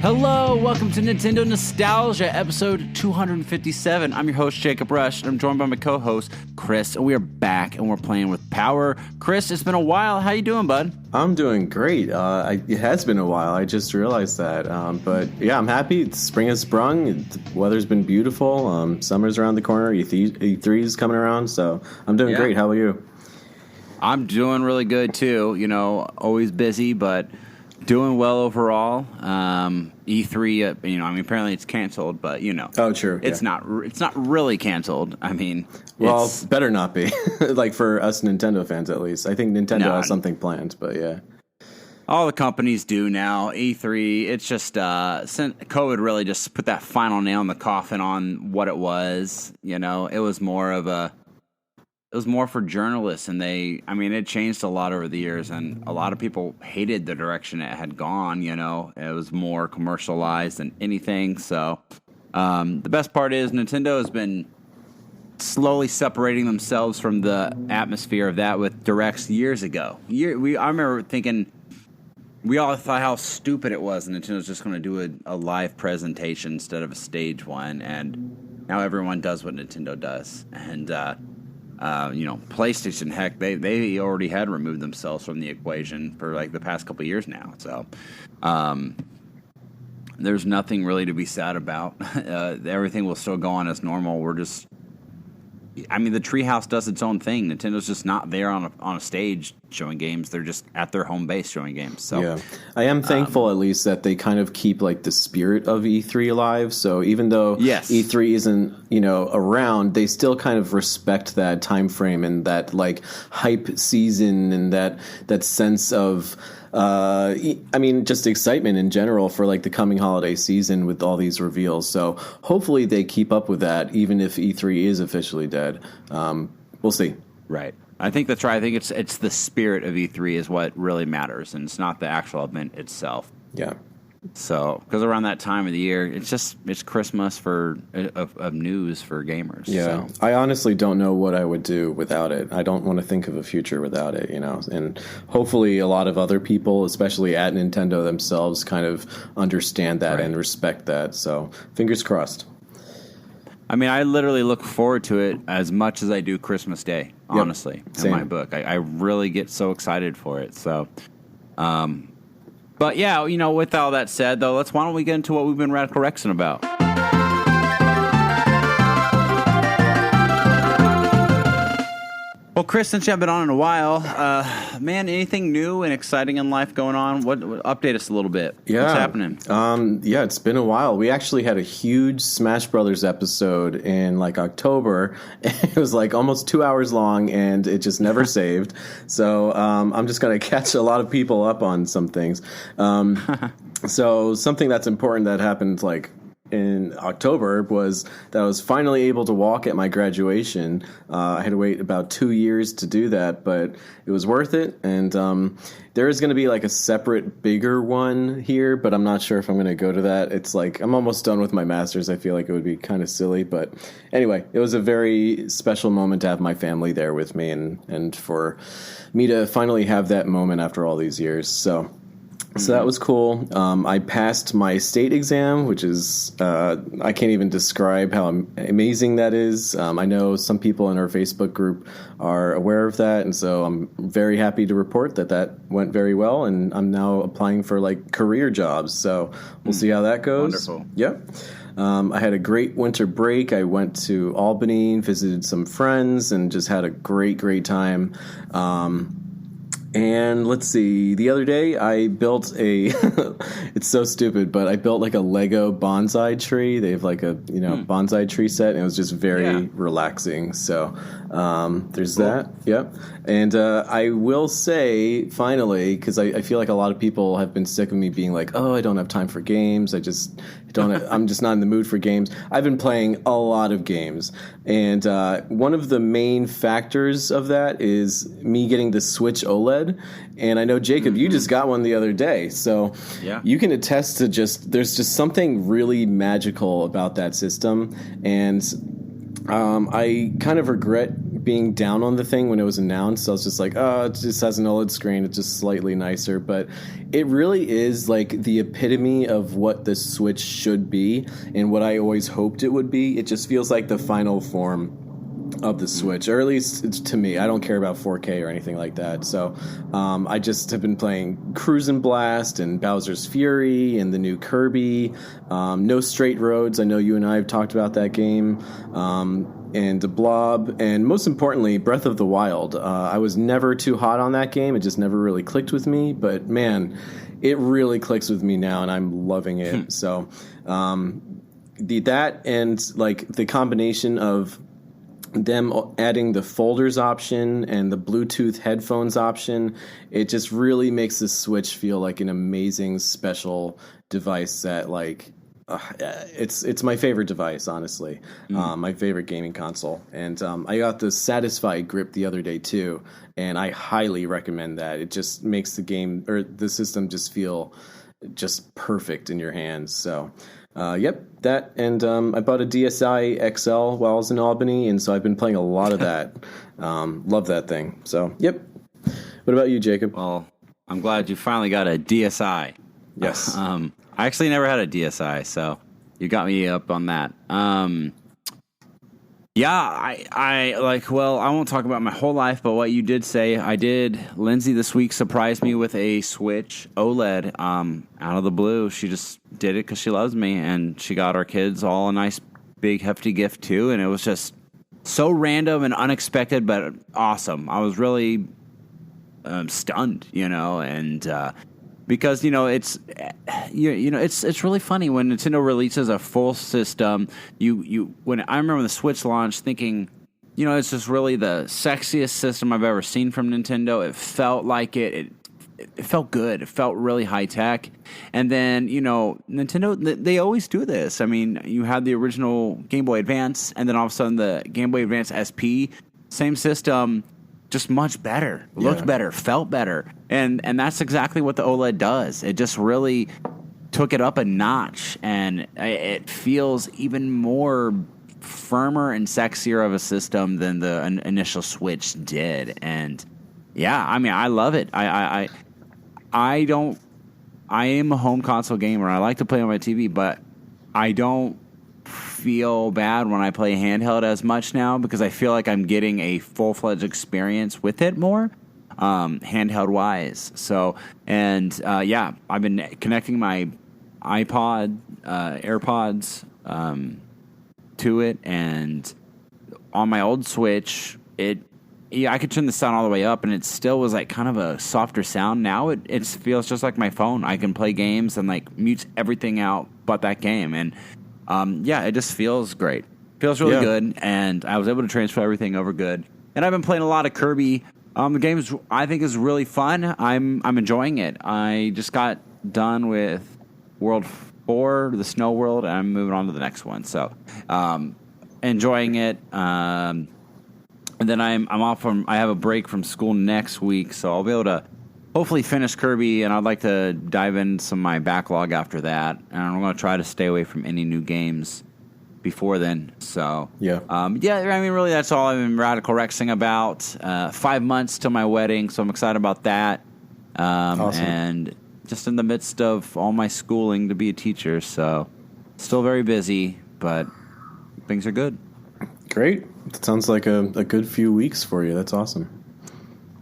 Hello, welcome to Nintendo Nostalgia, episode 257. I'm your host, Jacob Rush, and I'm joined by my co-host, Chris, and we are back, and we're playing with Power. Chris, it's been a while. How you doing, bud? I'm doing great. It has been a while. I just realized that. But yeah, I'm happy. Spring has sprung. The weather's been beautiful. Summer's around the corner. E3 is coming around, so I'm doing great. How are you? I'm doing really good, too. You know, always busy, but doing well overall. E3, apparently it's canceled, but Oh, true. It's not really canceled. I mean, well, better not be. Like for us Nintendo fans, at least. I think Nintendo has something planned, but yeah. All the companies do now. E3, it's just since COVID really just put that final nail in the coffin on what it was. It was more for journalists, and it changed a lot over the years, and a lot of people hated the direction it had gone. It was more commercialized than anything. So the best part is Nintendo has been slowly separating themselves from the atmosphere of that with directs years ago. I remember thinking, we all thought how stupid it was, and Nintendo's just going to do a live presentation instead of a stage one, and now everyone does what Nintendo does. And PlayStation, heck, they already had removed themselves from the equation for like the past couple of years now. So there's nothing really to be sad about. Everything will still go on as normal. The Treehouse does its own thing. Nintendo's just not there on a stage showing games. They're just at their home base showing games. So yeah, I am thankful at least that they kind of keep like the spirit of E3 alive. So even though E3 isn't around, they still kind of respect that time frame and that like hype season and that sense of just excitement in general for like the coming holiday season with all these reveals. So hopefully they keep up with that, even if E3 is officially dead. We'll see. Right. I think that's right. I think it's the spirit of E3 is what really matters, and it's not the actual event itself. Yeah. So, because around that time of the year, it's Christmas of news for gamers. Yeah, so. I honestly don't know what I would do without it. I don't want to think of a future without it, And hopefully, a lot of other people, especially at Nintendo themselves, kind of understand that and respect that. So, fingers crossed. I literally look forward to it as much as I do Christmas Day. Honestly, in my book, I really get so excited for it. So. But yeah, with all that said, though, why don't we get into what we've been Radical Rexing about? Well, Chris, since you haven't been on in a while, man, anything new and exciting in life going on? What update us a little bit? Yeah. What's happening? It's been a while. We actually had a huge Smash Brothers episode in like October. It was like almost 2 hours long, and it just never saved. So I'm just going to catch a lot of people up on some things. So something that's important that happened like in October was that I was finally able to walk at my graduation. I had to wait about 2 years to do that, but it was worth it. And there is going to be like a separate, bigger one here, but I'm not sure if I'm going to go to that. It's like I'm almost done with my master's. I feel like it would be kind of silly, but anyway, it was a very special moment to have my family there with me and for me to finally have that moment after all these years. So that was cool. I passed my state exam, which is, I can't even describe how amazing that is. I know some people in our Facebook group are aware of that, and so I'm very happy to report that went very well, and I'm now applying for like career jobs. So we'll see how that goes. Wonderful. Yep. I had a great winter break. I went to Albany, visited some friends, and just had a great time. And let's see, the other day I built it's so stupid, but I built like a Lego bonsai tree. They have like a, bonsai tree set, and it was just very relaxing. So there's that. Yep. And I will say, finally, because I feel like a lot of people have been sick of me being like, oh, I don't have time for games. I'm just not in the mood for games. I've been playing a lot of games. And one of the main factors of that is me getting the Switch OLED. And I know, Jacob, you just got one the other day. So you can attest to there's just something really magical about that system. And I kind of regret being down on the thing when it was announced. I was just like, oh, it just has an OLED screen. It's just slightly nicer. But it really is like the epitome of what the Switch should be and what I always hoped it would be. It just feels like the final form of the Switch, or at least it's to me. I don't care about 4K or anything like that. So I just have been playing Cruisin' Blast and Bowser's Fury and the new Kirby. No Straight Roads. I know you and I have talked about that game. And the Blob, and most importantly, Breath of the Wild. I was never too hot on that game. It just never really clicked with me. But man, it really clicks with me now, and I'm loving it. So that and like the combination of them adding the folders option and the Bluetooth headphones option, it just really makes the Switch feel like an amazing special device that like it's my favorite device, honestly. My favorite gaming console. And I got the Satisfy grip the other day too, and I highly recommend that. It just makes the game or the system just feel just perfect in your hands. So yep, that, and I bought a DSi XL while I was in Albany, and so I've been playing a lot of that. Love that thing. So, yep. What about you, Jacob? Well, I'm glad you finally got a DSi. Yes. I actually never had a DSi, so you got me up on that. Yeah, I like, well, I won't talk about my whole life, but what you did say, I did. Lindsay this week surprised me with a Switch OLED out of the blue. She just did it because she loves me, and she got our kids all a nice, big, hefty gift, too, and it was just so random and unexpected, but awesome. I was really stunned, and because it's it's really funny when Nintendo releases a full system. When I remember the Switch launch, thinking, it's just really the sexiest system I've ever seen from Nintendo. It felt like it felt good. It felt really high tech. And then Nintendo, they always do this. I mean, you had the original Game Boy Advance, and then all of a sudden the Game Boy Advance SP, same system. Just much better, looked better, felt better, and that's exactly what the OLED does. It just really took it up a notch, and it feels even more firmer and sexier of a system than the initial Switch did. And yeah, I mean, I love it. I am a home console gamer. I like to play on my TV, but I don't feel bad when I play handheld as much now because I feel like I'm getting a full-fledged experience with it more, handheld wise. So, and I've been connecting my iPod, AirPods to it, and on my old Switch, I could turn the sound all the way up, and it still was like kind of a softer sound. Now it feels just like my phone. I can play games and like mute everything out but that game, and it just feels great. Feels really good, and I was able to transfer everything over good. And I've been playing a lot of Kirby. The game I think is really fun. I'm enjoying it. I just got done with World 4, the Snow World, and I'm moving on to the next one. So, enjoying it. And then I'm off I have a break from school next week, so I'll be able to hopefully finish Kirby, and I'd like to dive into some of my backlog after that. And I'm going to try to stay away from any new games before then. So, I mean, really, that's all I've been radical rexing about. 5 months till my wedding, so I'm excited about that. Awesome. And just in the midst of all my schooling to be a teacher, so still very busy, but things are good. Great. That sounds like a good few weeks for you. That's awesome.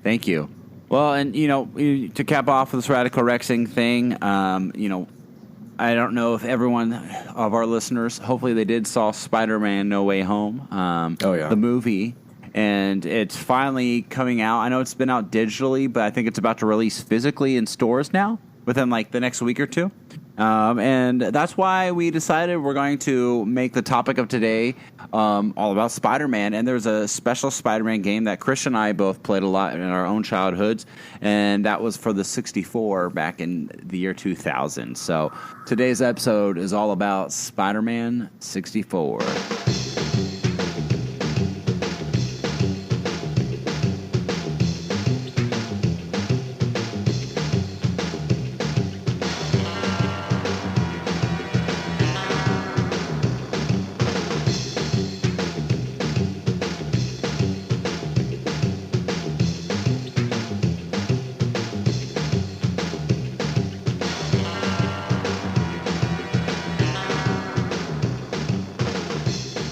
Thank you. Well, and, to cap off this radical rexing thing, I don't know if everyone of our listeners, hopefully they did, saw Spider-Man No Way Home, the movie, and it's finally coming out. I know it's been out digitally, but I think it's about to release physically in stores now within like the next week or two. And that's why we decided we're going to make the topic of today all about Spider-Man. And there's a special Spider-Man game that Chris and I both played a lot in our own childhoods, and that was for the 64 back in the year 2000. So today's episode is all about Spider-Man 64.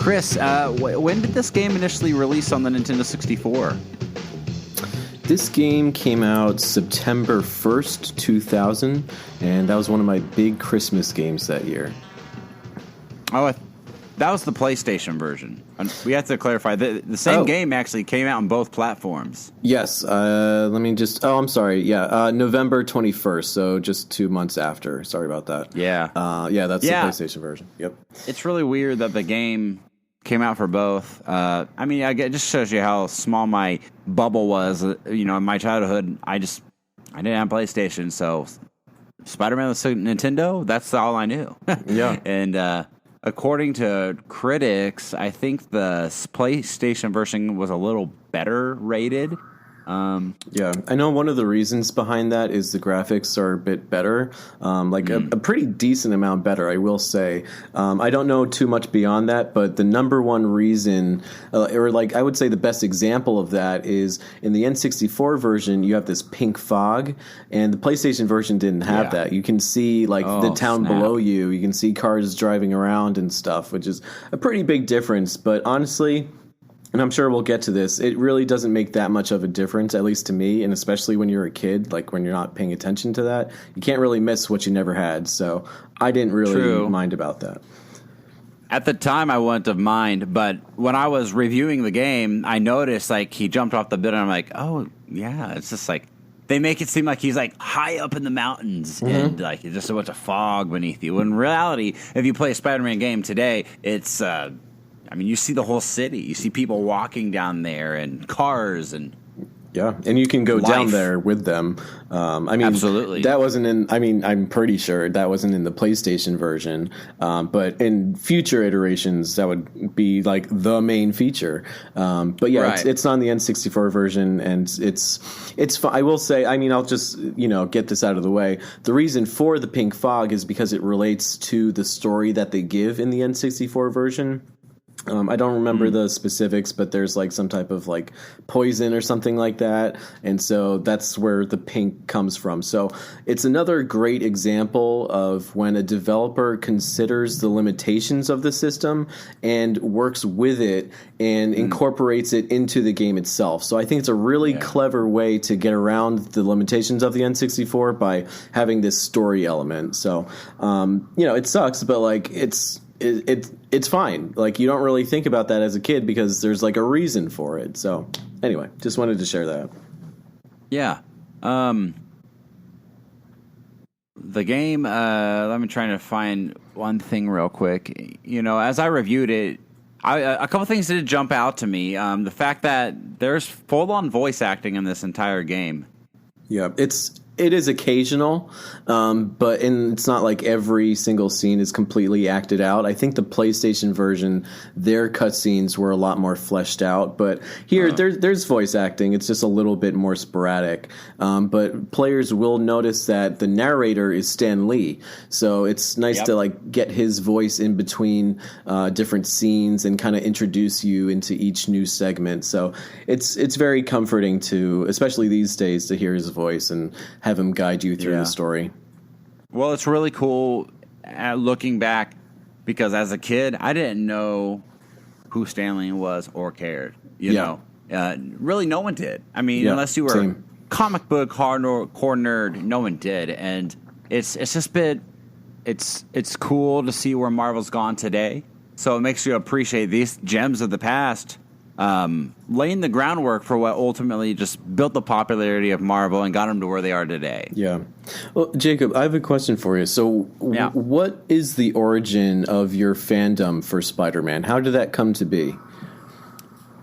Chris, when did this game initially release on the Nintendo 64? This game came out September 1st, 2000, and that was one of my big Christmas games that year. Oh, that was the PlayStation version. We have to clarify. The same game actually came out on both platforms. Yes. Let me just... Oh, I'm sorry. Yeah, November 21st, so just 2 months after. Sorry about that. Yeah. That's the PlayStation version. Yep. It's really weird that the game came out for both. It just shows you how small my bubble was. In my childhood, I didn't have PlayStation, so Spider-Man with Nintendo, that's all I knew. Yeah. And according to critics, I think the PlayStation version was a little better rated. Yeah, I know one of the reasons behind that is the graphics are a bit better, a pretty decent amount better, I will say. I don't know too much beyond that, but the number one reason, I would say the best example of that is in the N64 version, you have this pink fog, and the PlayStation version didn't have that. You can see the town below you, you can see cars driving around and stuff, which is a pretty big difference, but honestly... And I'm sure we'll get to this. It really doesn't make that much of a difference, at least to me, and especially when you're a kid, like when you're not paying attention to that. You can't really miss what you never had, so I didn't really mind about that. At the time, I wouldn't have mind, but when I was reviewing the game, I noticed he jumped off the bed, and I'm like, oh, yeah, it's just they make it seem like he's high up in the mountains and it's just a bunch of fog beneath you. When in reality, if you play a Spider-Man game today, it's... you see the whole city. You see people walking down there and cars and... Yeah, and you can go down there with them. Absolutely. That wasn't in... I'm pretty sure that wasn't in the PlayStation version. But in future iterations, that would be the main feature. But yeah, right. It's on the N64 version, and it's I will say, I'll just, get this out of the way. The reason for the pink fog is because it relates to the story that they give in the N64 version. I don't remember the specifics, but there's some type of poison or something like that. And so that's where the pink comes from. So it's another great example of when a developer considers the limitations of the system and works with it and incorporates it into the game itself. So I think it's a really clever way to get around the limitations of the N64 by having this story element. So, it sucks, but it's fine. You don't really think about that as a kid because there's a reason for it. So anyway, just wanted to share that. Yeah. The game, let me try to find one thing real quick. As I reviewed it, a couple things did jump out to me. The fact that there's full-on voice acting in this entire game. Yeah, it is occasional, but it's not every single scene is completely acted out. I think the PlayStation version, their cutscenes were a lot more fleshed out, but here there's voice acting. It's just a little bit more sporadic. But players will notice that the narrator is Stan Lee, so it's nice to get his voice in between different scenes and kind of introduce you into each new segment. So it's very comforting to, especially these days, to hear his voice and have him guide you through the story. Well, it's really cool looking back because as a kid, I didn't know who Stanley was or cared. You know, really, no one did. Unless you were a comic book hardcore nerd, no one did. And it's just been it's cool to see where Marvel's gone today. So it makes you appreciate these gems of the past. Laying the groundwork for what ultimately just built the popularity of Marvel and got them to where they are today. Yeah. Well, Jacob, I have a question for you. So what is the origin of your fandom for Spider-Man? How did that come to be?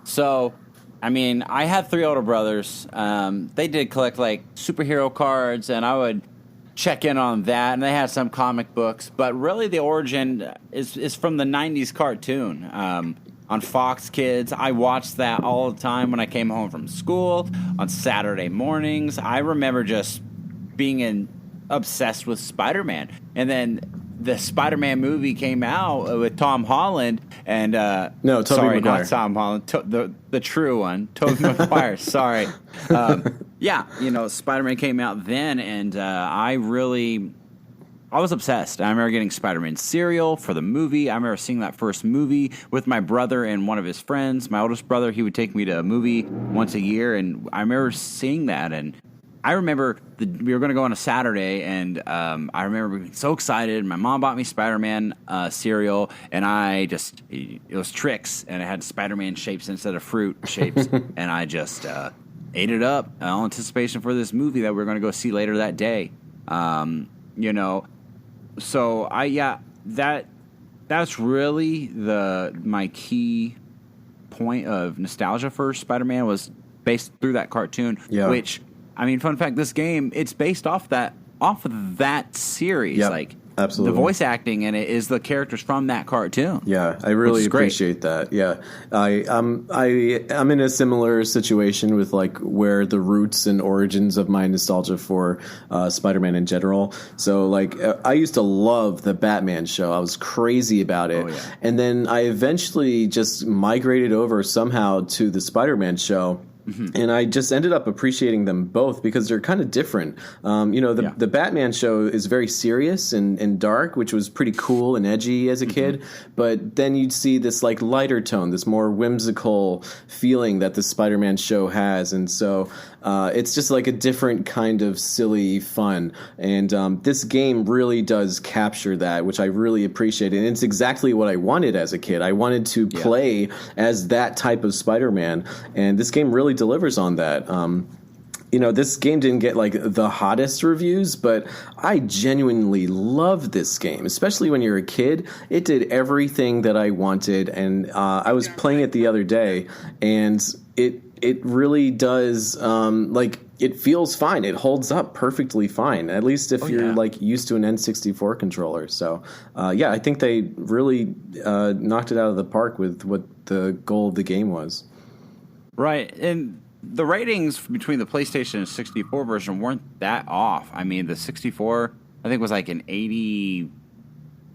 So, I had 3 older brothers. They did collect superhero cards, and I would check in on that, and they had some comic books. But really the origin is from the 90s cartoon. On Fox Kids, I watched that all the time when I came home from school on Saturday mornings. I remember just being obsessed with Spider-Man. And then the Spider-Man movie came out with Tom Holland and no, Tobey Maguire. Not Tom Holland, the true one, Tobey Maguire. Sorry, Spider-Man came out then, and I really I was obsessed. I remember getting Spider-Man cereal for the movie. I remember seeing that first movie with my brother and one of his friends. My oldest brother, he would take me to a movie once a year, and I remember seeing that. And I remember we were going to go on a Saturday, and I remember being so excited. My mom bought me Spider-Man cereal, and it was Trix, and it had Spider-Man shapes instead of fruit shapes, and I just ate it up, all anticipation for this movie that we were going to go see later that day. So that's really my key point of nostalgia for Spider-Man was based through that cartoon. Yeah. Which, I mean, fun fact: this game it's based off of that series. Yep. Like, absolutely, the voice acting in it is the characters from that cartoon. Yeah, I really appreciate that. Yeah, I'm in a similar situation with like where the roots and origins of my nostalgia for Spider-Man in general. So like I used to love the Batman show. I was crazy about it, and then I eventually just migrated over somehow to the Spider-Man show. And I just ended up appreciating them both because they're kind of different. The Batman show is very serious and dark, which was pretty cool and edgy as a kid. But then you'd see this like lighter tone, this more whimsical feeling that the Spider-Man show has. And so it's just like a different kind of silly fun. And this game really does capture that, which I really appreciate. And it's exactly what I wanted as a kid. I wanted to play as that type of Spider-Man. And this game really delivers on that. This game didn't get like the hottest reviews, but I genuinely loved this game, especially when you're a kid. It did everything that I wanted, and I was playing it the other day, and it really does it feels fine. It holds up perfectly fine, at least if you're like used to an N64 controller. So I think they really knocked it out of the park with what the goal of the game was. Right, and the ratings between the PlayStation and 64 version weren't that off. I mean, the 64, I think, was like an 80,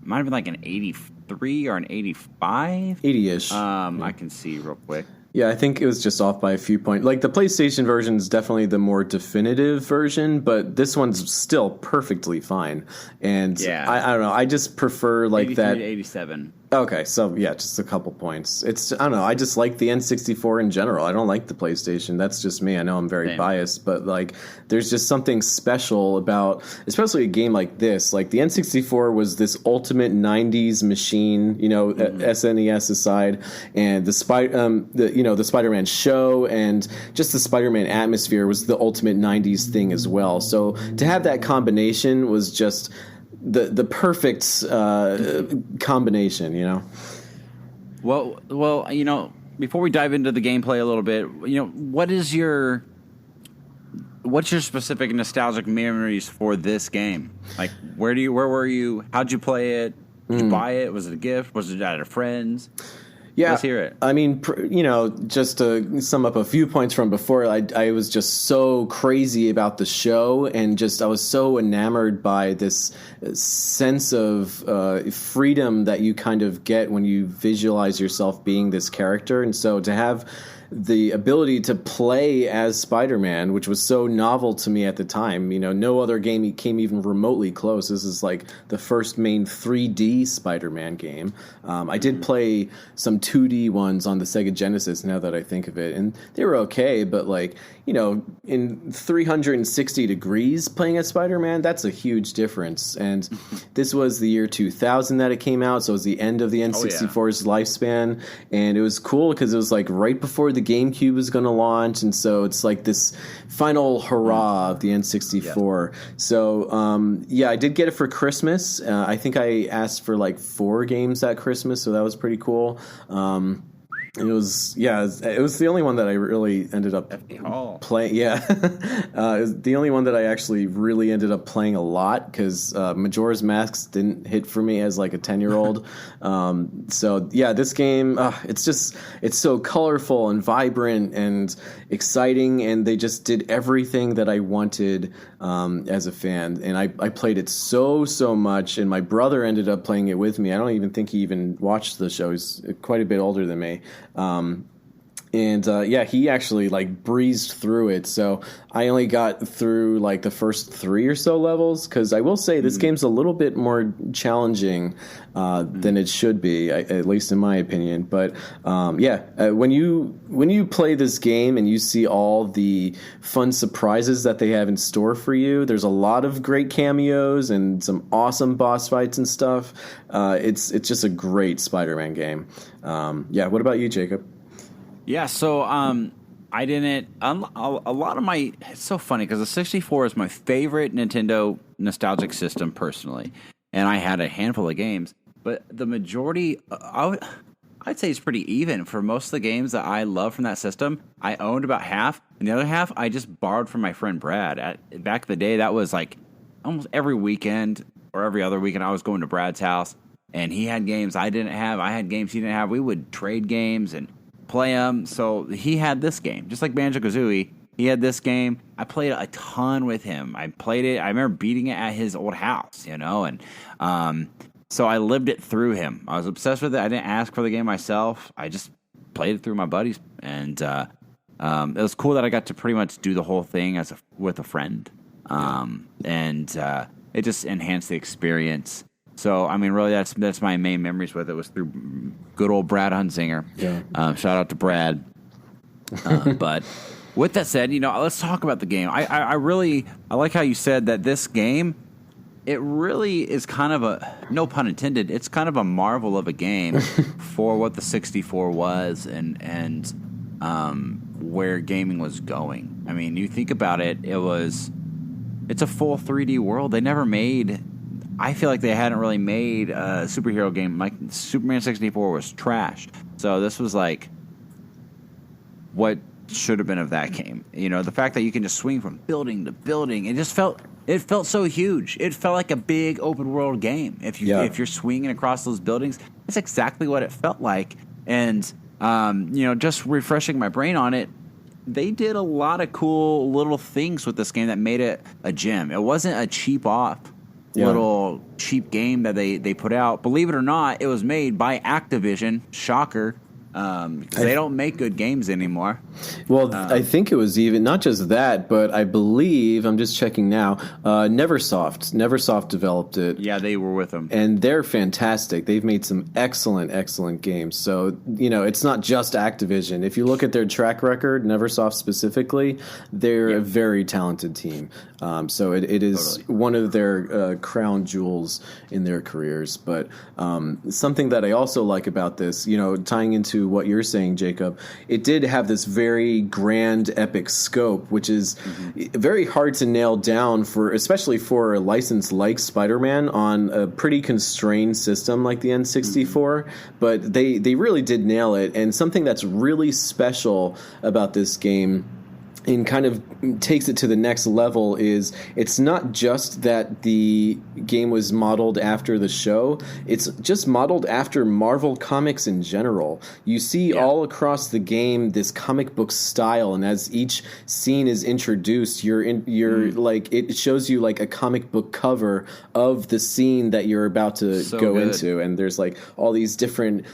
might have been like an 83 or an 85. 80-ish. I can see real quick. Yeah, I think it was just off by a few points. Like, the PlayStation version is definitely the more definitive version, but this one's still perfectly fine. And I don't know, I just prefer like that. 87. Okay, so yeah, just a couple points. I don't know, I just like the N64 in general. I don't like the PlayStation. That's just me. I know I'm very biased, but like there's just something special about, especially a game like this. Like the N64 was this ultimate 90s machine, SNES aside, and the Spider-Man show and just the Spider-Man atmosphere was the ultimate 90s thing as well. So to have that combination was just the perfect combination, Well, before we dive into the gameplay a little bit, what's your specific nostalgic memories for this game? Like, where were you? How'd you play it? Did you buy it? Was it a gift? Was it at a friend's? Yeah, let's hear it. I mean, just to sum up a few points from before, I was just so crazy about the show, and I was so enamored by this sense of freedom that you kind of get when you visualize yourself being this character. And so to have the ability to play as Spider-Man, which was so novel to me at the time. No other game came even remotely close. This is like the first main 3D Spider-Man game. I did play some 2D ones on the Sega Genesis now that I think of it, and they were okay, but like, in 360 degrees playing as Spider-Man, that's a huge difference. And this was the year 2000 that it came out, so it was the end of the N64's lifespan, and it was cool because it was like right before the GameCube was going to launch, and so it's like this final hurrah of the N64. So I did get it for Christmas. I think I asked for like 4 games at Christmas, so that was pretty cool. It was the only one that I really ended up playing. Yeah, it was the only one that I actually really ended up playing a lot because Majora's Mask didn't hit for me as like a 10-year-old. This game, it's so colorful and vibrant and exciting, and they just did everything that I wanted as a fan. And I played it so much, and my brother ended up playing it with me. I don't even think he even watched the show. He's quite a bit older than me. And yeah, he actually like breezed through it. So I only got through like the first 3 or so levels, because I will say this game's a little bit more challenging than it should be, at least in my opinion. But when you play this game and you see all the fun surprises that they have in store for you, there's a lot of great cameos and some awesome boss fights and stuff. It's just a great Spider-Man game. What about you, Jacob? Yeah, so I didn't. A lot of my. It's so funny because the 64 is my favorite Nintendo nostalgic system personally, and I had a handful of games, but the majority, I'd say, it's pretty even for most of the games that I love from that system. I owned about half, and the other half I just borrowed from my friend Brad. Back in the day, that was like almost every weekend or every other weekend I was going to Brad's house, and he had games I didn't have. I had games he didn't have. We would trade games and play them. So he had this game, just like Banjo-Kazooie. He had this game. I played a ton with him. I played it. I remember beating it at his old house, and so I lived it through him. I was obsessed with it. I didn't ask for the game myself. I just played it through my buddies, and it was cool that I got to pretty much do the whole thing with a friend, and it just enhanced the experience. So, I mean, really, that's my main memories with it, was through good old Brad Hunzinger. Yeah. Shout out to Brad. But with that said, let's talk about the game. I like how you said that this game, it really is kind of a, no pun intended, it's kind of a marvel of a game for what the 64 was and where gaming was going. I mean, you think about it, it's a full 3D world. They never made... I feel like they hadn't really made a superhero game. Like Superman 64 was trash. So this was like what should have been of that game. The fact that you can just swing from building to building, it felt so huge. It felt like a big open world game. If you're swinging across those buildings, it's exactly what it felt like. And just refreshing my brain on it, they did a lot of cool little things with this game that made it a gem. It wasn't a little cheap game that they put out. Believe it or not, it was made by Activision. Shocker. Because they don't make good games anymore. Well, I think it was even not just that, but I believe, I'm just checking now, Neversoft developed it. Yeah, they were with them. And they're fantastic. They've made some excellent games. So, it's not just Activision. If you look at their track record, Neversoft specifically, they're a very talented team. So it is one of their crown jewels in their careers. But something that I also like about this, tying into what you're saying, Jacob, it did have this very grand, epic scope, which is very hard to nail down especially for a license like Spider-Man on a pretty constrained system like the N64. But they really did nail it. And something that's really special about this game and kind of takes it to the next level is it's not just that the game was modeled after the show, it's just modeled after Marvel Comics in general. You see all across the game this comic book style, and as each scene is introduced, like, it shows you like a comic book cover of the scene that you're about to go into, and there's like all these different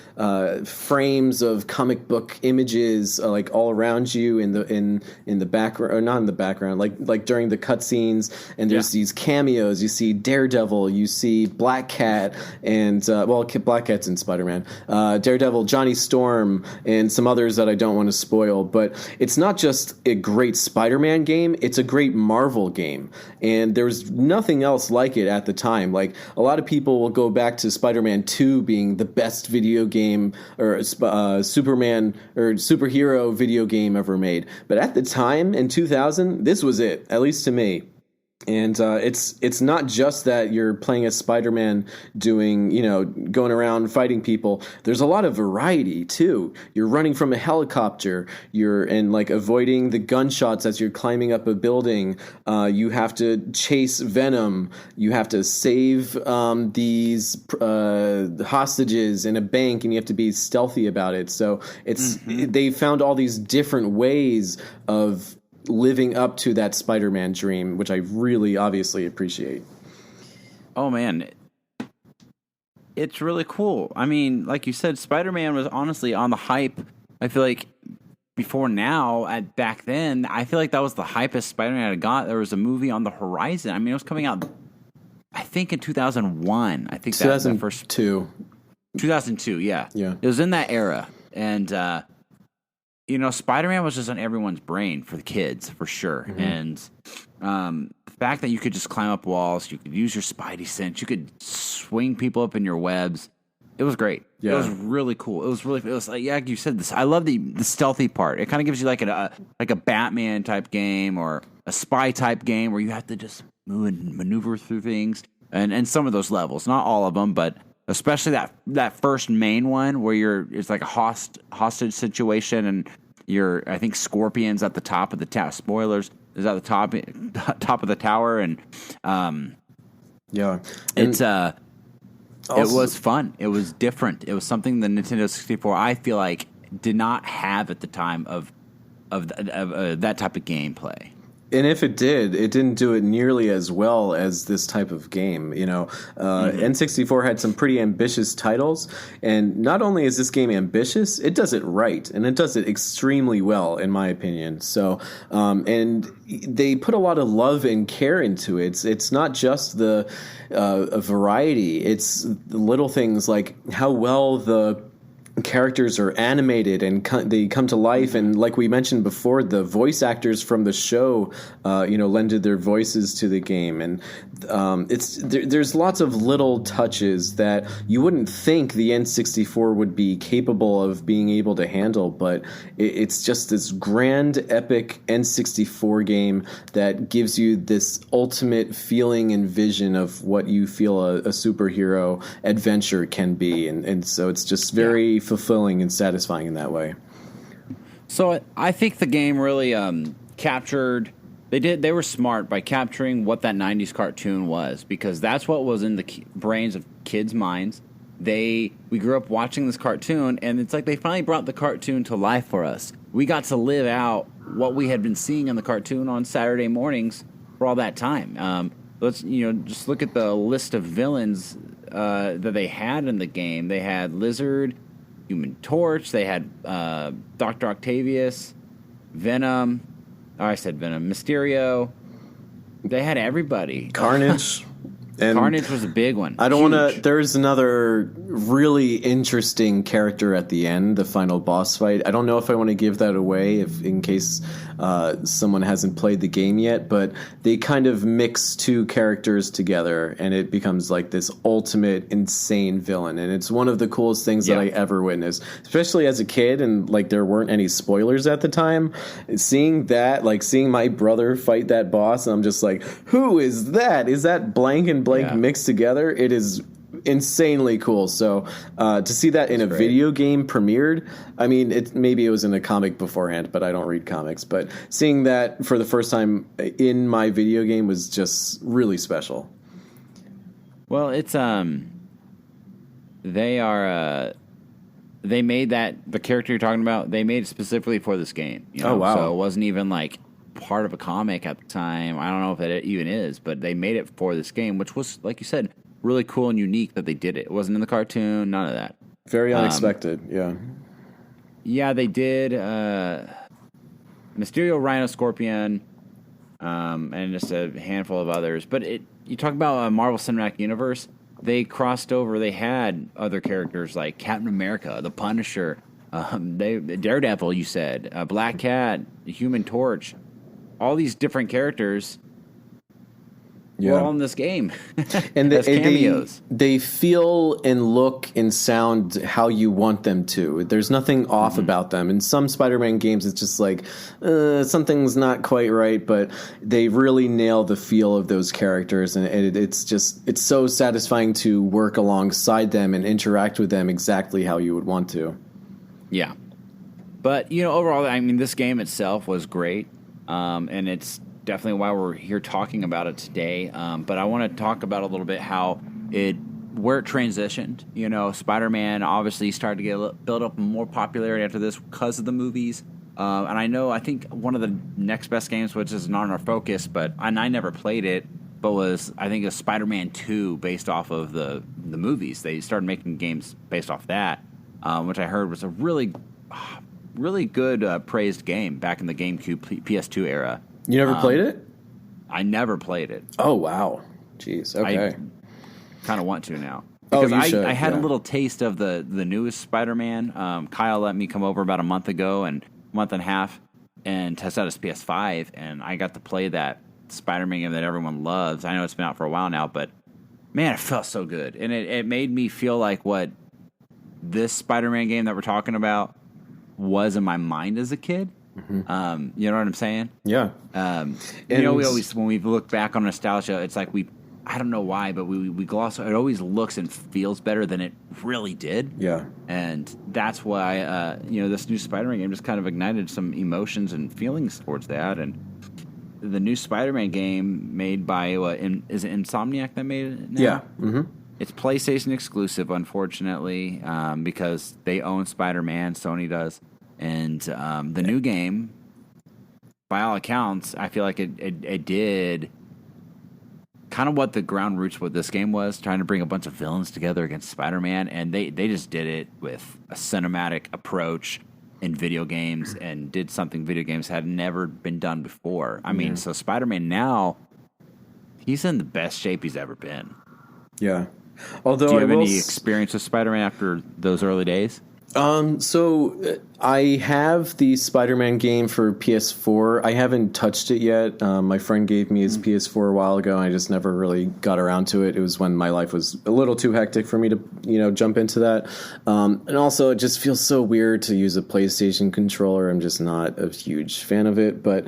frames of comic book images like all around you in the background, or not in the background, like during the cutscenes, and there's these cameos. You see Daredevil, you see Black Cat, and Black Cat's in Spider-Man, Daredevil, Johnny Storm, and some others that I don't want to spoil. But it's not just a great Spider-Man game; it's a great Marvel game, and there was nothing else like it at the time. Like, a lot of people will go back to Spider-Man 2 being the best video game, or Superman or superhero video game ever made, but at the time in 2000, this was it, at least to me. And it's not just that you're playing as Spider-Man doing, going around fighting people. There's a lot of variety too. You're running from a helicopter. You're avoiding the gunshots as you're climbing up a building. You have to chase Venom. You have to save these hostages in a bank, and you have to be stealthy about it. So they found all these different ways of living up to that Spider-Man dream, which I really obviously appreciate. Oh man, it's really cool. I mean, like you said, Spider-Man was honestly on the hype. I feel like before now, back then, I feel like that was the hypest Spider-Man I got. There was a movie on the horizon. I mean, it was coming out, I think, in 2001. I think 2002. 2002, yeah. Yeah. It was in that era. And, Spider-Man was just on everyone's brain for the kids, for sure. Mm-hmm. And the fact that you could just climb up walls, you could use your Spidey sense, you could swing people up in your webs. It was great. Yeah. It was really cool. It was like, yeah, you said this. I love the stealthy part. It kind of gives you like a Batman type game or a spy type game where you have to just move and maneuver through things. And some of those levels, not all of them, but especially that first main one where it's like a hostage situation, and I think Scorpion's at the top of the tower. Spoilers, is at the top of the tower, and it's Also, it was fun. It was different. It was something the Nintendo 64, I feel like, did not have at the time of that type of gameplay. And if it did, it didn't do it nearly as well as this type of game. N64 had some pretty ambitious titles, and not only is this game ambitious, it does it right, and it does it extremely well, in my opinion. So, and they put a lot of love and care into it. It's not just a variety; it's the little things like how well the characters are animated and they come to life, and like we mentioned before, the voice actors from the show lended their voices to the game, and there's lots of little touches that you wouldn't think the N64 would be capable of being able to handle, but it's just this grand epic N64 game that gives you this ultimate feeling and vision of what you feel a superhero adventure can be, and so it's just very fulfilling and satisfying in that way. So I think the game really captured. They were smart by capturing what that 90s cartoon was, because that's what was in the brains of kids' minds. We grew up watching this cartoon, and it's like they finally brought the cartoon to life for us. We got to live out what we had been seeing in the cartoon on Saturday mornings for all that time. Let's just look at the list of villains that they had in the game. They had Lizard, Human Torch. They had Dr. Octavius, Venom. Oh, I said Venom. Mysterio. They had everybody. Carnage. And Carnage was a big one. I don't want to. There's another really interesting character at the end, the final boss fight. I don't know if I want to give that away, in case someone hasn't played the game yet. But they kind of mix two characters together, and it becomes like this ultimate insane villain. And it's one of the coolest things that I ever witnessed, especially as a kid. And like there weren't any spoilers at the time. Seeing that, like seeing my brother fight that boss, and I'm just like, who is that? Is that blank and blank mixed together? It is insanely cool. So to see that in a video game premiered, I mean, maybe it was in a comic beforehand, but I don't read comics. But seeing that for the first time in my video game was just really special. Well, it's they made the character you're talking about, they made it specifically for this game. Oh wow! So it wasn't even like part of a comic at the time. I don't know if it even is, but they made it for this game, which was, like you said, really cool and unique that they did it. It wasn't in the cartoon, none of that. Very unexpected, Yeah, they did Mysterio, Rhino, Scorpion, and just a handful of others. But you talk about Marvel Cinematic Universe, they crossed over. They had other characters like Captain America, the Punisher, Daredevil, you said, Black Cat, Human Torch. All these different characters were all in this game. And as cameos. They feel and look and sound how you want them to. There's nothing off about them. In some Spider-Man games, it's just like, something's not quite right, but they really nail the feel of those characters. And it's so satisfying to work alongside them and interact with them exactly how you would want to. Yeah. But, overall, I mean, this game itself was great. And it's definitely why we're here talking about it today. But I want to talk about a little bit where it transitioned. Spider-Man obviously started to build up more popularity after this because of the movies. And I think one of the next best games, which is not in our focus, and I never played it, but was, I think, a Spider-Man 2 based off of the movies. They started making games based off that, which I heard was a really really good praised game back in the GameCube PS2 era. You never played it? I never played it. Oh, wow. Jeez, okay. I kind of want to now. Oh, Because you should, I had yeah. a little taste of the newest Spider-Man. Kyle let me come over about a month ago and month and a half and test out his PS5, and I got to play that Spider-Man game that everyone loves. I know it's been out for a while now, but man, it felt so good. And it made me feel like what this Spider-Man game that we're talking about was in my mind as a kid. Mm-hmm. You know what I'm saying? Yeah. We always, when we look back on nostalgia, it's like I don't know why, but we gloss. It always looks and feels better than it really did. Yeah. And that's why, this new Spider-Man game just kind of ignited some emotions and feelings towards that. And the new Spider-Man game made by, is it Insomniac that made it now? Yeah. Mm-hmm. It's PlayStation exclusive, unfortunately, because they own Spider-Man, Sony does. And the new game, by all accounts, I feel like it did kind of what the ground roots with this game was, trying to bring a bunch of villains together against Spider-Man, and they just did it with a cinematic approach in video games and did something video games had never been done before. I mean, so Spider-Man now, he's in the best shape he's ever been. Yeah. Although do you have any experience with Spider-Man after those early days? So I have the Spider-Man game for PS4. I haven't touched it yet. My friend gave me his PS4 a while ago, and I just never really got around to it. It was when my life was a little too hectic for me to, jump into that. And also, it just feels so weird to use a PlayStation controller. I'm just not a huge fan of it, but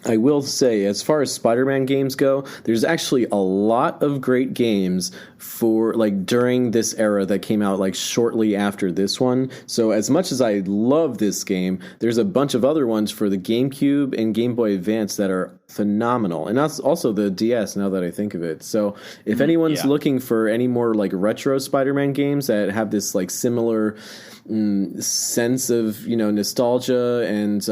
I will say, as far as Spider-Man games go, there's actually a lot of great games for during this era that came out shortly after this one. So as much as I love this game, there's a bunch of other ones for the GameCube and Game Boy Advance that are phenomenal. And that's also the DS, now that I think of it. So if anyone's looking for any more retro Spider-Man games that have this similar sense of nostalgia and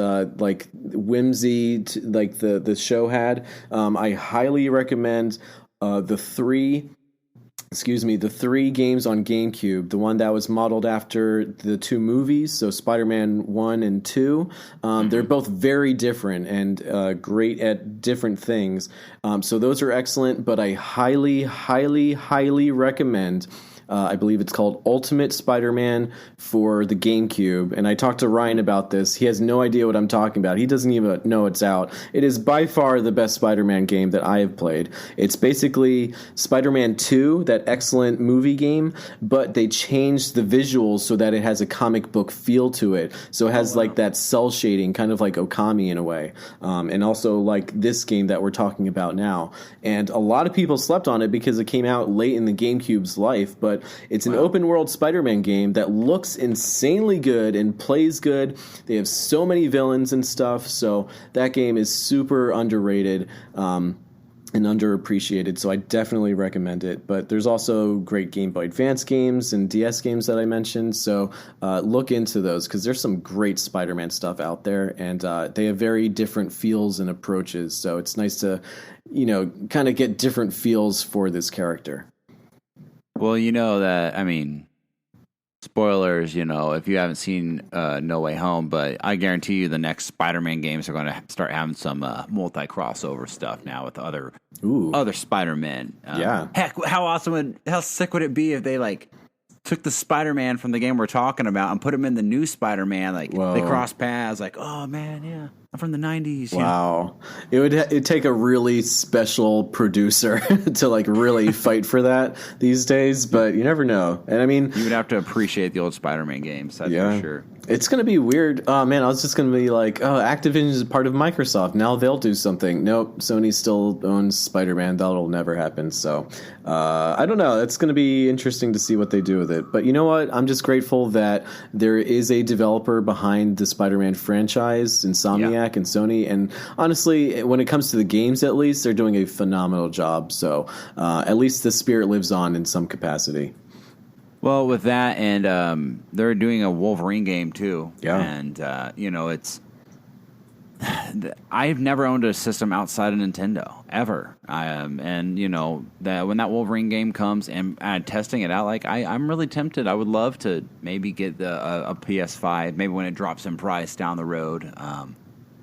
whimsy the show had, I highly recommend the three games on GameCube. The one that was modeled after the two movies, so Spider-Man 1 and 2. They're both very different and great at different things. So those are excellent, but I highly, highly, highly recommend I believe it's called Ultimate Spider-Man for the GameCube. And I talked to Ryan about this. He has no idea what I'm talking about. He doesn't even know it's out. It is by far the best Spider-Man game that I have played. It's basically Spider-Man 2, that excellent movie game, but they changed the visuals so that it has a comic book feel to it. So it has that cell shading, kind of like Okami in a way. And also this game that we're talking about now. And a lot of people slept on it because it came out late in the GameCube's life, but it's an open world Spider-Man game that looks insanely good and plays good. They have so many villains and stuff, so that game is super underrated and underappreciated, so I definitely recommend it. But there's also great Game Boy Advance games and DS games that I mentioned, so look into those because there's some great Spider-Man stuff out there, and they have very different feels and approaches, so it's nice to kind of get different feels for this character. Well, spoilers, if you haven't seen No Way Home, but I guarantee you the next Spider-Man games are going to start having some multi-crossover stuff now with other Spider-Men. Yeah. Heck, how sick would it be if they took the Spider-Man from the game we're talking about and put him in the new Spider-Man? They cross paths, oh man, yeah, I'm from the 90s. Wow. It'd take a really special producer to really fight for that these days, but you never know. And I mean, you would have to appreciate the old Spider-Man games, that's for sure. It's going to be weird. Oh, man, I was just going to be Activision is part of Microsoft. Now they'll do something. Nope, Sony still owns Spider-Man. That'll never happen. So, I don't know. It's going to be interesting to see what they do with it. But you know what? I'm just grateful that there is a developer behind the Spider-Man franchise, Insomniac and Sony. And honestly, when it comes to the games, at least, they're doing a phenomenal job. So, at least the spirit lives on in some capacity. Well, with that, and they're doing a Wolverine game too. Yeah. And, it's I've never owned a system outside of Nintendo ever. And you know that when that Wolverine game comes and testing it out, like I'm really tempted. I would love to maybe get a PS5, maybe when it drops in price down the road,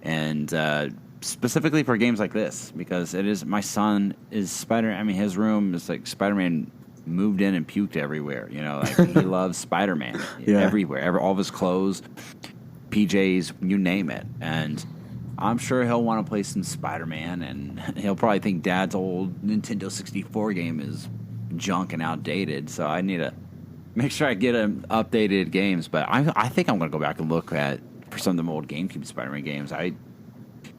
and specifically for games like this, because it is my son is his room is like Spider-Man moved in and puked everywhere. You know, like he loves Spider-Man everywhere, all of his clothes, PJs, you name it. And I'm sure he'll want to play some Spider-Man, and he'll probably think Dad's old Nintendo 64 game is junk and outdated. So I need to make sure I get him updated games. But I think I'm going to go back and look for some of the old GameCube Spider-Man games.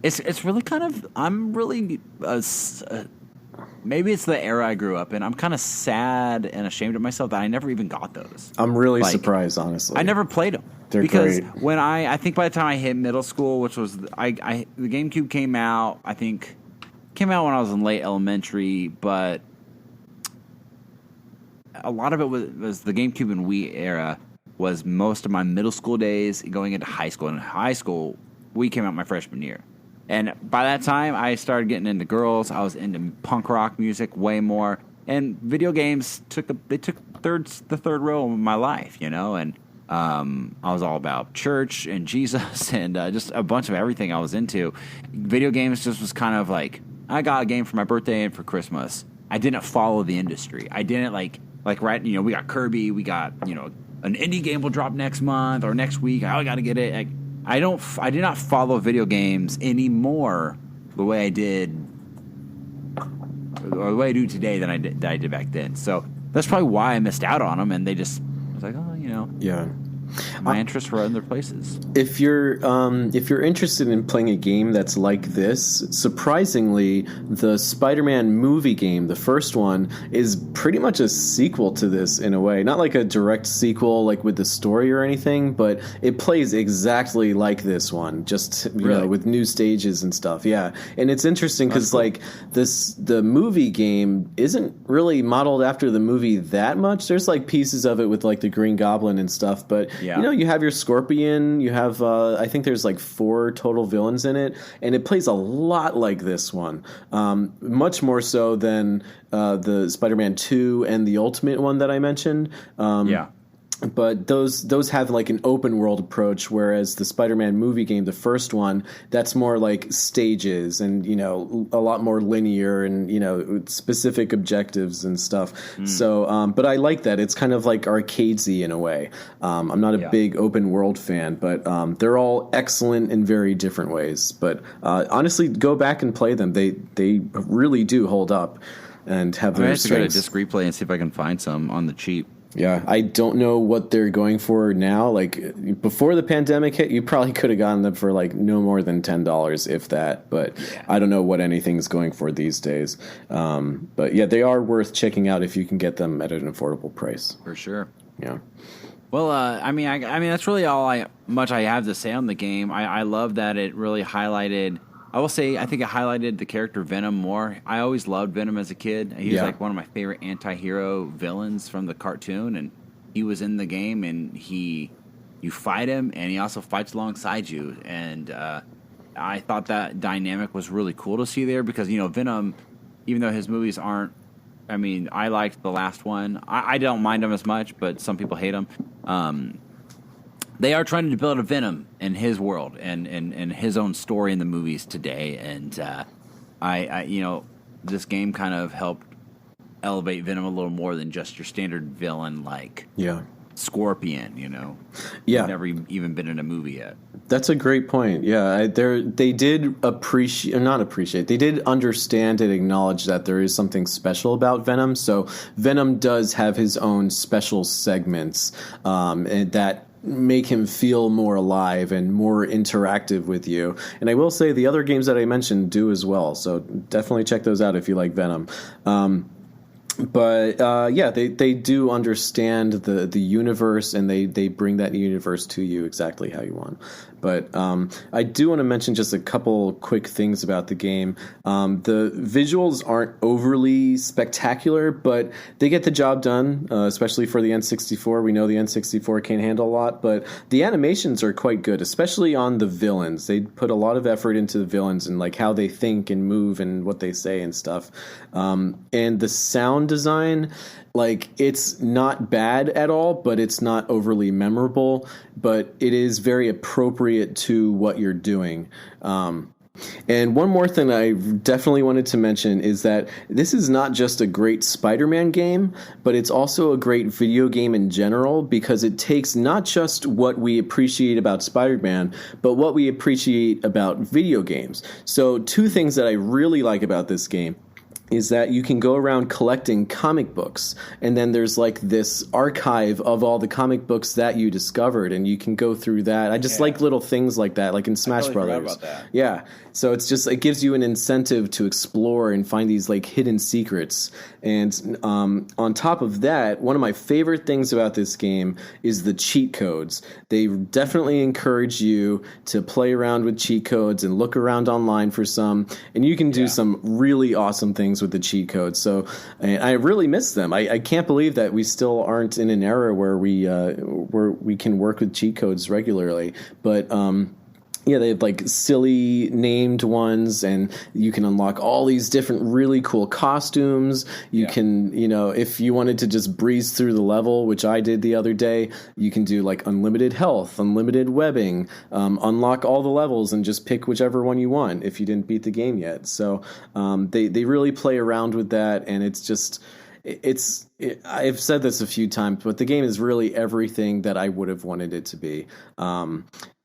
It's really kind of, I'm really maybe it's the era I grew up in. I'm kind of sad and ashamed of myself that I never even got those. I'm really surprised, honestly. I never played them. They're because great. When I think by the time I hit middle school, which was the GameCube came out, I think came out when I was in late elementary, but a lot of it was the GameCube and Wii era was most of my middle school days going into high school. And in high school, Wii came out my freshman year. And by that time, I started getting into girls. I was into punk rock music way more, and video games took the third row of my life, you know. And I was all about church and Jesus and just a bunch of everything I was into. Video games just was kind of like I got a game for my birthday and for Christmas. I didn't follow the industry. I didn't like right. You know, we got Kirby. We got an indie game will drop next month or next week. I got to get it. I did not follow video games anymore the way I did, or the way I do today than I did back then. So that's probably why I missed out on them. And I was like, yeah. My interests were other places. If you're interested in playing a game that's like this, surprisingly, the Spider-Man movie game, the first one, is pretty much a sequel to this in a way. Not like a direct sequel, like with the story or anything, but it plays exactly like this one, just you know, with new stages and stuff. Yeah, and it's interesting because cool. like the movie game isn't really modeled after the movie that much. There's like pieces of it with like the Green Goblin and stuff, but yeah. You know, you have your Scorpion, you have, I think there's like 4 total villains in it, and it plays a lot like this one. Much more so than the Spider-Man 2 and the Ultimate one that I mentioned. Yeah. But those have like an open world approach, whereas the Spider-Man movie game, the first one, that's more like stages and, you know, a lot more linear and, you know, specific objectives and stuff. So, but I like that. It's kind of like arcadesy in a way. I'm not a big open world fan, but they're all excellent in very different ways. But honestly, go back and play them. They really do hold up and have their strengths. I have to go to Disc Replay and see if I can find some on the cheap. Yeah, I don't know what they're going for now. Like before the pandemic hit, you probably could have gotten them for like no more than $10, if that. But I don't know what anything's going for these days. But yeah, they are worth checking out if you can get them at an affordable price. For sure. Yeah. Well, I mean, that's really all I have to say on the game. I love that it really highlighted. I will say, I think it highlighted the character Venom more. I always loved Venom as a kid. He was like one of my favorite anti-hero villains from the cartoon, and he was in the game, and you fight him, and he also fights alongside you. And I thought that dynamic was really cool to see there because, you know, Venom, even though his movies aren't, I mean, I liked the last one. I don't mind him as much, but some people hate him. They are trying to build a Venom in his world and his own story in the movies today. And I you know, this game kind of helped elevate Venom a little more than just your standard villain like Scorpion, you know. Yeah. He's never even been in a movie yet. That's a great point. Yeah, they did they did understand and acknowledge that there is something special about Venom. So Venom does have his own special segments and that make him feel more alive and more interactive with you. And I will say the other games that I mentioned do as well. So definitely check those out if you like Venom. But yeah, they do understand the universe, and they bring that universe to you exactly how you want. But I do want to mention just a couple quick things about the game. The visuals aren't overly spectacular, but they get the job done, especially for the N64. We know the N64 can't handle a lot, but the animations are quite good, especially on the villains. They put a lot of effort into the villains and like how they think and move and what they say and stuff. And the sound design, like, it's not bad at all, but it's not overly memorable, but it is very appropriate to what you're doing. And one more thing I definitely wanted to mention is that this is not just a great Spider-Man game, but it's also a great video game in general, because it takes not just what we appreciate about Spider-Man, but what we appreciate about video games. So two things that I really like about this game is that you can go around collecting comic books, and then there's like this archive of all the comic books that you discovered, and you can go through that. I just like little things like that, like in Smash Brothers. Yeah, so it's just, it gives you an incentive to explore and find these like hidden secrets. And on top of that, one of my favorite things about this game is the cheat codes. They definitely encourage you to play around with cheat codes and look around online for some, and you can do some really awesome things with the cheat codes. So I really miss them. I can't believe that we still aren't in an era where we can work with cheat codes regularly. But yeah, they have like silly named ones, and you can unlock all these different really cool costumes. You can, you know, if you wanted to just breeze through the level, which I did the other day, you can do like unlimited health, unlimited webbing, unlock all the levels and just pick whichever one you want if you didn't beat the game yet. So they really play around with that, and it's just... I've said this a few times, but the game is really everything that I would have wanted it to be.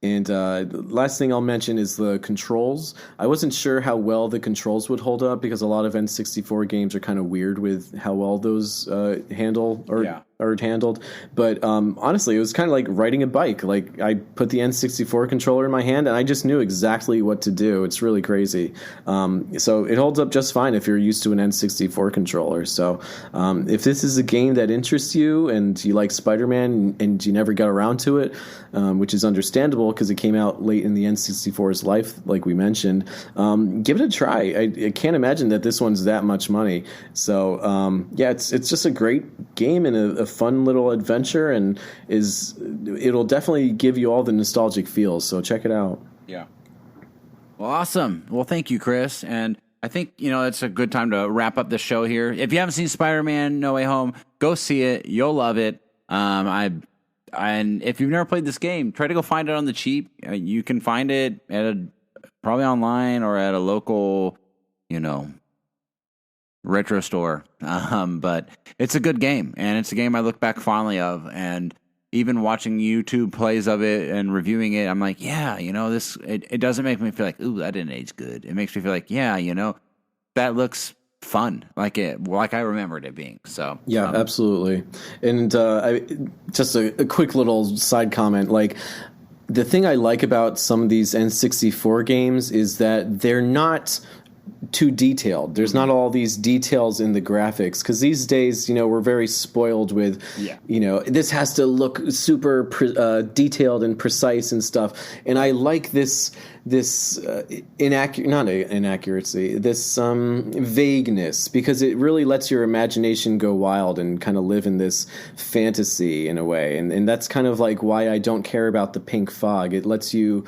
And the last thing I'll mention is the controls. I wasn't sure how well the controls would hold up, because a lot of N64 games are kind of weird with how well those are handled. But honestly, it was kind of like riding a bike. Like, I put the N64 controller in my hand, and I just knew exactly what to do. It's really crazy. So it holds up just fine if you're used to an N64 controller. So if this is a game that interests you and you like Spider-Man and you never got around to it, which is understandable because it came out late in the N64's life, like we mentioned, give it a try. I can't imagine that this one's that much money. So yeah, it's just a great game and a fun little adventure, and it'll definitely give you all the nostalgic feels. So check it out. Yeah. Well, awesome. Well, thank you, Chris. And I think, you know, it's a good time to wrap up the show here. If you haven't seen Spider-Man No Way Home, go see it. You'll love it. And if you've never played this game, try to go find it on the cheap. You can find it at probably online or at a local, you know, retro store. But it's a good game, and it's a game I look back fondly of. And even watching YouTube plays of it and reviewing it, I'm like, yeah, you know, it doesn't make me feel like, ooh, that didn't age good. It makes me feel like, yeah, you know, that looks fun, like I remembered it being. So yeah, absolutely. And just a quick little side comment, like, the thing I like about some of these N64 games is that they're not too detailed. There's not all these details in the graphics, because these days, you know, we're very spoiled with, you know, this has to look super detailed and precise and stuff. And I like this inaccuracy, this vagueness, because it really lets your imagination go wild and kind of live in this fantasy in a way. And that's kind of like why I don't care about the pink fog. It lets you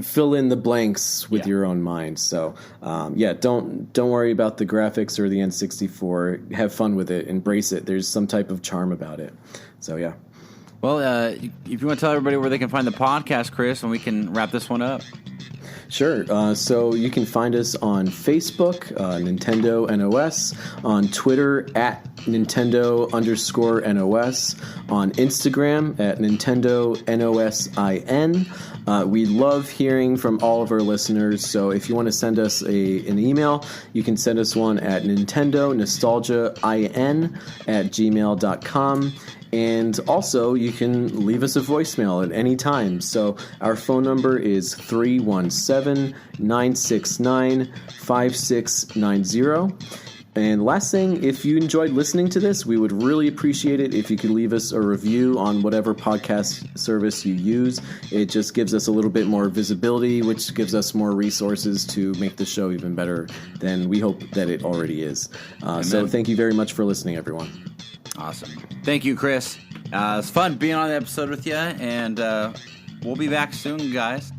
fill in the blanks with your own mind. So yeah, don't worry about the graphics or the N64. Have fun with it. Embrace it. There's some type of charm about it. So yeah. Well, if you want to tell everybody where they can find the podcast, Chris, and we can wrap this one up. Sure. So you can find us on Facebook, Nintendo NOS, on Twitter at Nintendo_NOS, on Instagram at Nintendo NOSIN. We love hearing from all of our listeners, so if you want to send us an email, you can send us one at nintendonostalgiain@gmail.com. And also, you can leave us a voicemail at any time. So our phone number is 317-969-5690. And last thing, if you enjoyed listening to this, we would really appreciate it if you could leave us a review on whatever podcast service you use. It just gives us a little bit more visibility, which gives us more resources to make the show even better than we hope that it already is. So thank you very much for listening, everyone. Awesome. Thank you, Chris. It's fun being on the episode with you, and we'll be back soon, guys.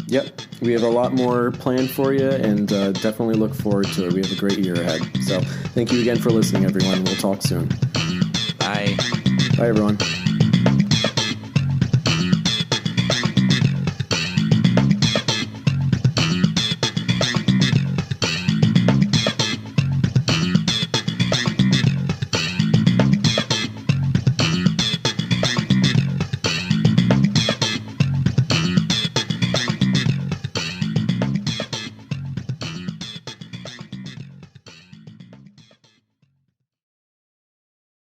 Yep, we have a lot more planned for you, and definitely look forward to it. We have a great year ahead. So thank you again for listening, everyone. We'll talk soon. Bye. Bye, everyone.